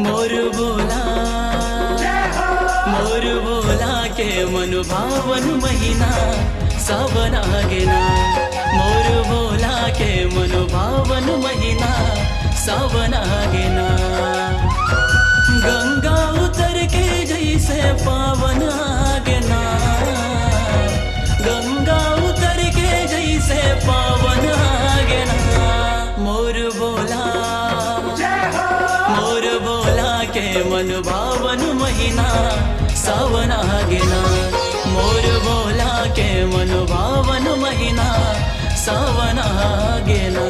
मोर बोला के मनुभावन महीना सावन आगेना। मोर बोला के मनुभावन महीना सावन आगेना। गंगा उतर के जैसे पावन आगेना। गंगा उतर के जैसे पावन आगेना। मोर बोला के मनुभावन महीना सावन आगेना। मोर बोला के मनुभावन महीना सावन आगेना।